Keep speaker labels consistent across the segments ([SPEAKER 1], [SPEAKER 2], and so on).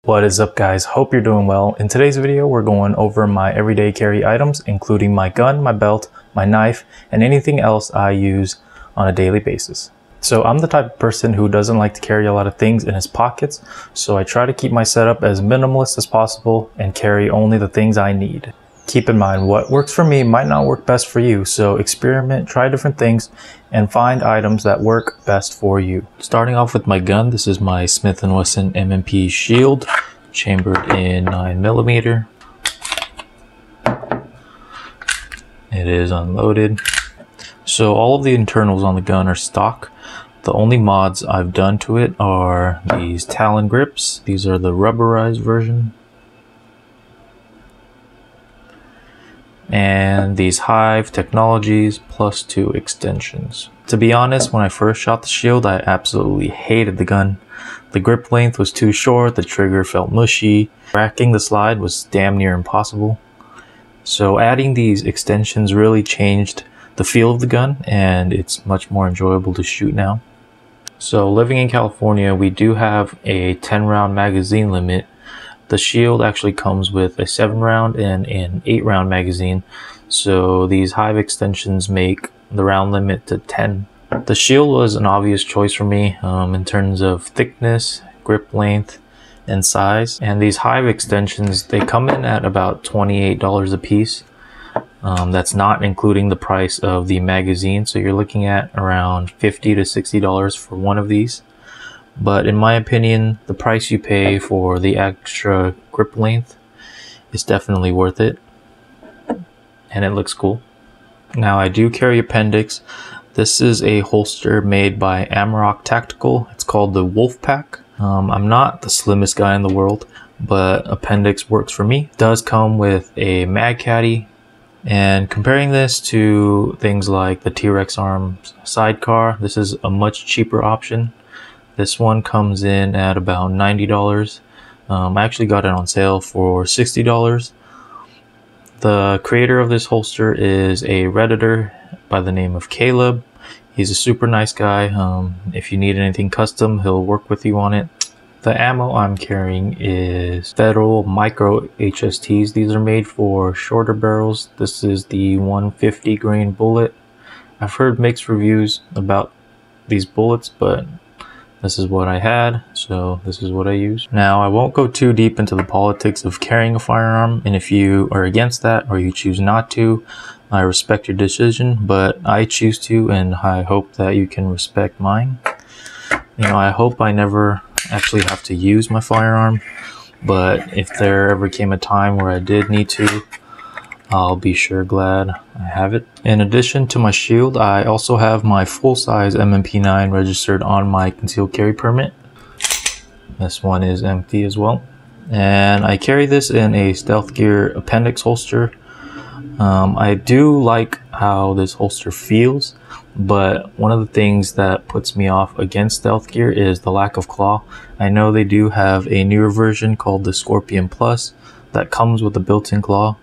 [SPEAKER 1] What is up, guys? Hope you're doing well. In today's video, we're going over my everyday carry items, including my gun, my belt, my knife, and anything else I use on a daily basis. So I'm the type of person who doesn't like to carry a lot of things in his pockets, so I try to keep my setup as minimalist as possible and carry only the things I need. Keep in mind, what works for me might not work best for you, so experiment, try different things, and find items that work best for you. Starting off with my gun, this is my Smith & Wesson M&P Shield, chambered in 9mm. It is unloaded. So all of the internals on the gun are stock. The only mods I've done to it are these Talon grips. These are the rubberized version. And these Hyve technologies plus 2 extensions. To be honest, when I first shot the shield, I absolutely hated the gun. The grip length was too short, the trigger felt mushy, tracking the slide was damn near impossible. So adding these extensions really changed the feel of the gun, and it's much more enjoyable to shoot now. So living in California, we do have a 10-round magazine limit. The shield actually comes with a 7-round and an 8-round magazine, so these Hyve extensions make the round limit to 10. The shield was an obvious choice for me in terms of thickness, grip length, and size. And these Hyve extensions, they come in at about $28 a piece. That's not including the price of the magazine, so you're looking at around $50 to $60 for one of these. But in my opinion, the price you pay for the extra grip length is definitely worth it. And it looks cool. Now I do carry appendix. This is a holster made by Amarok Tactical. It's called the Wolfpack. I'm not the slimmest guy in the world, but appendix works for me. It does come with a mag caddy. And comparing this to things like the T-Rex Arms sidecar, this is a much cheaper option. This one comes in at about $90. I actually got it on sale for $60. The creator of this holster is a Redditor by the name of Caleb. He's a super nice guy. If you need anything custom, he'll work with you on it. The ammo I'm carrying is Federal Micro HSTs. These are made for shorter barrels. This is the 150 grain bullet. I've heard mixed reviews about these bullets, but this is what I had, so this is what I use. Now, I won't go too deep into the politics of carrying a firearm, and if you are against that or you choose not to, I respect your decision, but I choose to, and I hope that you can respect mine. You know, I hope I never actually have to use my firearm, but if there ever came a time where I did need to, I'll be sure glad I have it. In addition to my shield, I also have my full-size M&P9 registered on my concealed carry permit. This one is empty as well. And I carry this in a Stealth Gear appendix holster. I do like how this holster feels, but one of the things that puts me off against Stealth Gear is the lack of claw. I know they do have a newer version called the Scorpion Plus that comes with a built-in claw,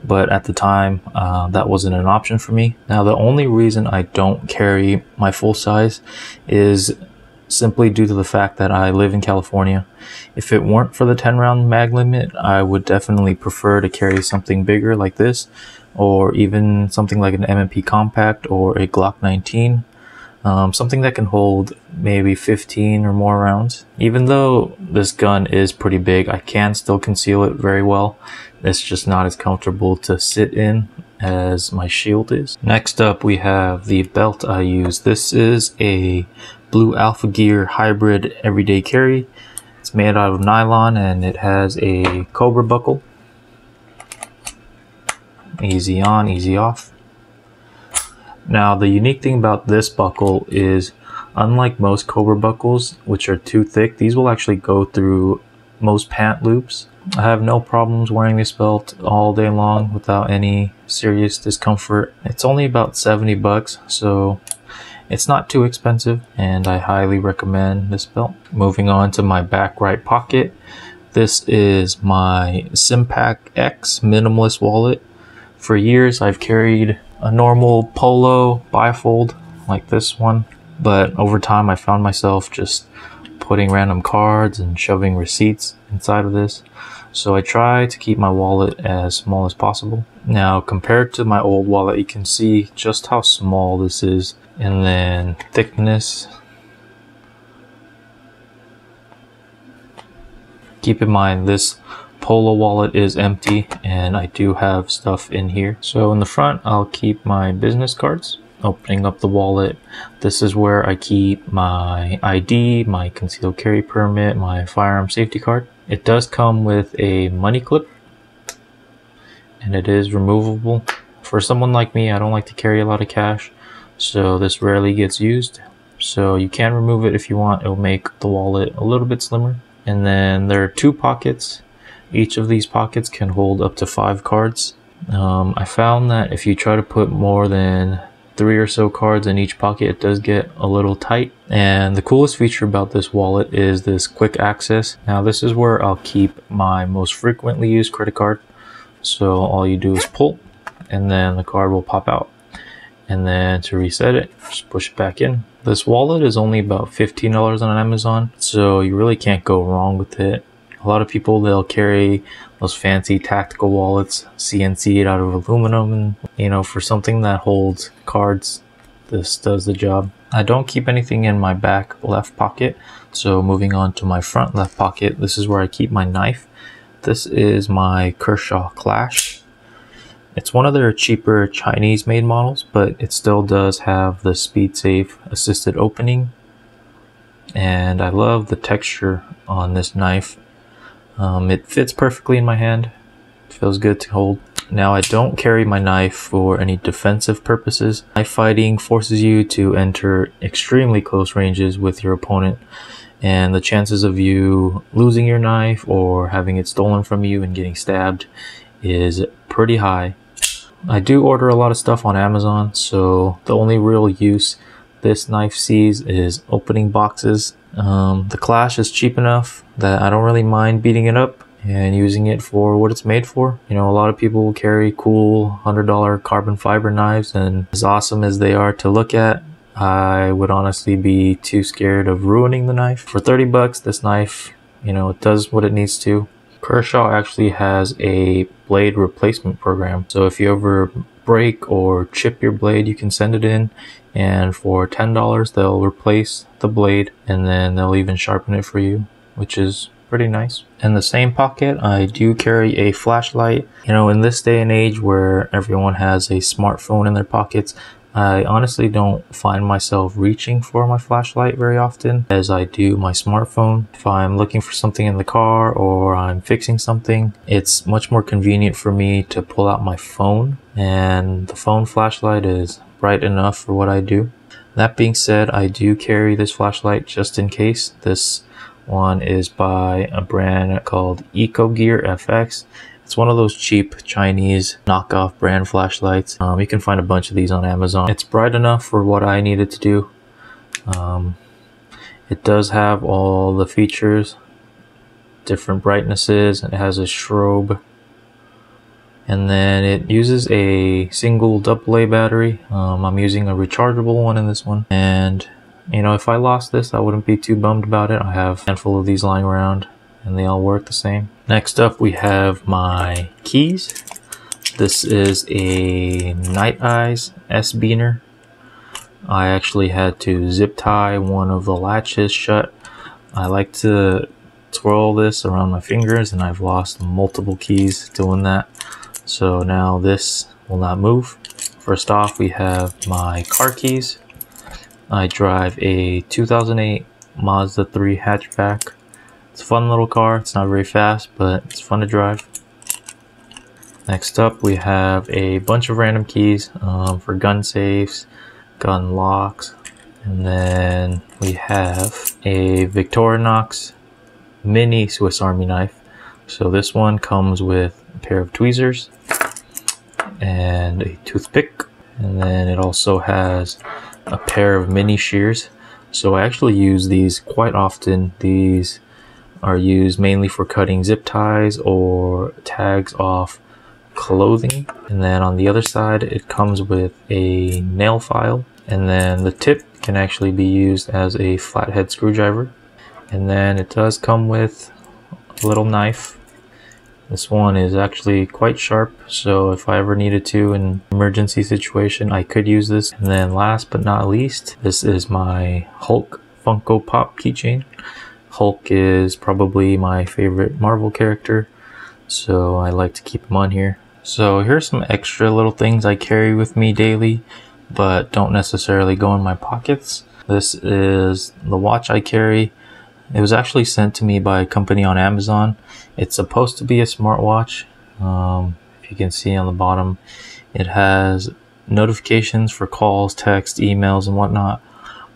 [SPEAKER 1] but at the time that wasn't an option for me. Now, the only reason I don't carry my full size is simply due to the fact that I live in California. If it weren't for the 10-round mag limit, I would definitely prefer to carry something bigger like this, or even something like an M&P Compact or a Glock 19. Something that can hold maybe 15 or more rounds. Even though this gun is pretty big, I can still conceal it very well. It's just not as comfortable to sit in as my shield is. Next up, we have the belt I use. This is a Blue Alpha Gear hybrid everyday carry. It's made out of nylon and it has a Cobra buckle. Easy on, easy off. Now, the unique thing about this buckle is, unlike most Cobra buckles, which are too thick, these will actually go through most pant loops. I have no problems wearing this belt all day long without any serious discomfort. It's only about 70 bucks, so it's not too expensive, and I highly recommend this belt. Moving on to my back right pocket. This is my SimpacX minimalist wallet. For years, I've carried a normal polo bifold like this one, but over time I found myself just putting random cards and shoving receipts inside of this. So I try to keep my wallet as small as possible. Now, compared to my old wallet, you can see just how small this is. And then thickness. Keep in mind, this Polo wallet is empty and I do have stuff in here. So in the front, I'll keep my business cards. Opening up the wallet, this is where I keep my ID, my concealed carry permit, my firearm safety card. It does come with a money clip and it is removable. For someone like me, I don't like to carry a lot of cash, so this rarely gets used. So you can remove it if you want. It'll make the wallet a little bit slimmer. And then there are 2 pockets. Each of these pockets can hold up to 5 cards. I found that if you try to put more than 3 or so cards in each pocket, it does get a little tight. And the coolest feature about this wallet is this quick access. Now this is where I'll keep my most frequently used credit card. So all you do is pull and then the card will pop out. And then to reset it, just push it back in. This wallet is only about $15 on Amazon, so you really can't go wrong with it. A lot of people, they'll carry those fancy tactical wallets, CNC'd out of aluminum, and you know, for something that holds cards, this does the job. I don't keep anything in my back left pocket, so moving on to my front left pocket, this is where I keep my knife. This is my Kershaw Clash. It's one of their cheaper Chinese made models, but it still does have the speed safe assisted opening. And I love the texture on this knife. It fits perfectly in my hand. It feels good to hold. Now I don't carry my knife for any defensive purposes. Knife fighting forces you to enter extremely close ranges with your opponent, and the chances of you losing your knife or having it stolen from you and getting stabbed is pretty high. I do order a lot of stuff on Amazon, so the only real use this knife sees is opening boxes. The Clash is cheap enough that I don't really mind beating it up and using it for what it's made for. You know, a lot of people will carry cool $100 carbon fiber knives, and as awesome as they are to look at, I would honestly be too scared of ruining the knife. For 30 bucks, this knife, you know, it does what it needs to. Kershaw actually has a blade replacement program, so if you ever break or chip your blade, you can send it in, and for $10 they'll replace the blade, and then they'll even sharpen it for you, which is pretty nice. In the same pocket, I do carry a flashlight. You know, in this day and age where everyone has a smartphone in their pockets, I honestly don't find myself reaching for my flashlight very often as I do my smartphone. If I'm looking for something in the car or I'm fixing something, it's much more convenient for me to pull out my phone, and the phone flashlight is bright enough for what I do. That being said, I do carry this flashlight just in case. This one is by a brand called Ecogear FX. It's one of those cheap Chinese knockoff brand flashlights. You can find a bunch of these on Amazon. It's bright enough for what I needed to do. It does have all the features, different brightnesses, and it has a strobe. And then it uses a single AA battery. I'm using a rechargeable one in this one. And you know, if I lost this, I wouldn't be too bummed about it. I have a handful of these lying around and they all work the same. Next up, we have my keys. This is a Nite Ize S-biner. I actually had to zip tie one of the latches shut. I like to twirl this around my fingers, and I've lost multiple keys doing that. So now this will not move. First off, we have my car keys. I drive a 2008 Mazda 3 hatchback. It's a fun little car. It's not very fast, but it's fun to drive. Next up, we have a bunch of random keys for gun safes, gun locks, and then we have a Victorinox mini Swiss Army knife. So this one comes with a pair of tweezers and a toothpick, and then it also has a pair of mini shears. So I actually use these quite often. These are used mainly for cutting zip ties or tags off clothing. And then on the other side, it comes with a nail file, and then the tip can actually be used as a flathead screwdriver. And then it does come with a little knife. This one is actually quite sharp, so if I ever needed to in an emergency situation, I could use this. And then last but not least, this is my Hulk Funko Pop keychain. Hulk is probably my favorite Marvel character, so I like to keep him on here. So here's some extra little things I carry with me daily, but don't necessarily go in my pockets. This is the watch I carry. It was actually sent to me by a company on Amazon. It's supposed to be a smartwatch. If you can see on the bottom, it has notifications for calls, text, emails, and whatnot.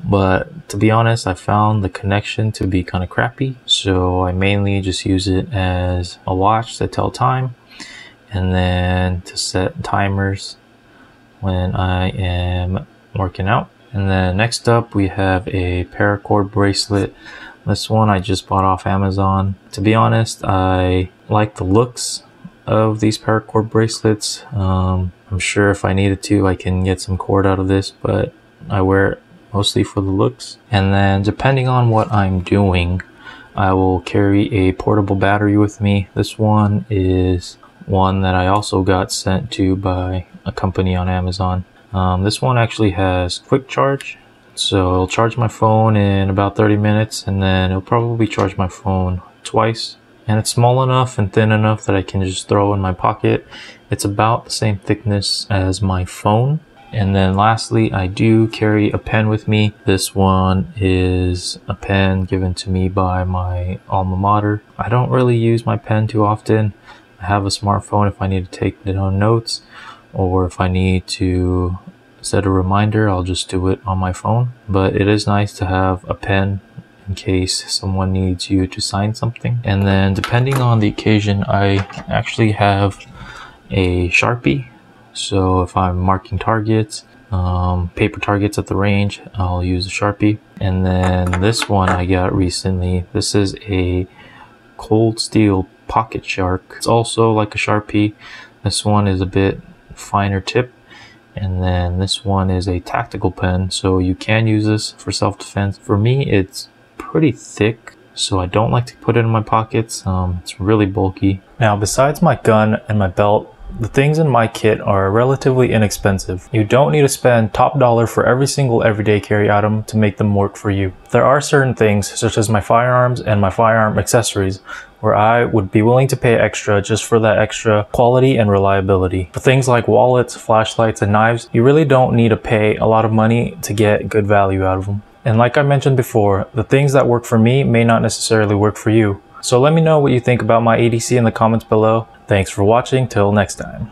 [SPEAKER 1] But to be honest, I found the connection to be kind of crappy. So I mainly just use it as a watch to tell time and then to set timers when I am working out. And then next up, we have a Paracord bracelet. This one I just bought off Amazon. To be honest, I like the looks of these Paracord bracelets. I'm sure if I needed to, I can get some cord out of this, but I wear it mostly for the looks. And then depending on what I'm doing, I will carry a portable battery with me. This one is one that I also got sent to by a company on Amazon. This one actually has quick charge. So it'll charge my phone in about 30 minutes, and then it'll probably charge my phone twice. And it's small enough and thin enough that I can just throw in my pocket. It's about the same thickness as my phone. And then lastly, I do carry a pen with me. This one is a pen given to me by my alma mater. I don't really use my pen too often. I have a smartphone if I need to take down notes, or if I need to set a reminder, I'll just do it on my phone. But it is nice to have a pen in case someone needs you to sign something. And then depending on the occasion, I actually have a Sharpie. So if I'm marking targets, paper targets at the range, I'll use a Sharpie. And then this one I got recently. This is a Cold Steel Pocket Shark. It's also like a Sharpie. This one is a bit finer tip. And then this one is a tactical pen, so you can use this for self-defense. For me, it's pretty thick, so I don't like to put it in my pockets. It's really bulky. Now, besides my gun and my belt, the things in my kit are relatively inexpensive. You don't need to spend top dollar for every single everyday carry item to make them work for you. There are certain things, such as my firearms and my firearm accessories, where I would be willing to pay extra just for that extra quality and reliability. For things like wallets, flashlights, and knives, you really don't need to pay a lot of money to get good value out of them. And like I mentioned before, the things that work for me may not necessarily work for you. So let me know what you think about my EDC in the comments below. Thanks for watching, till next time.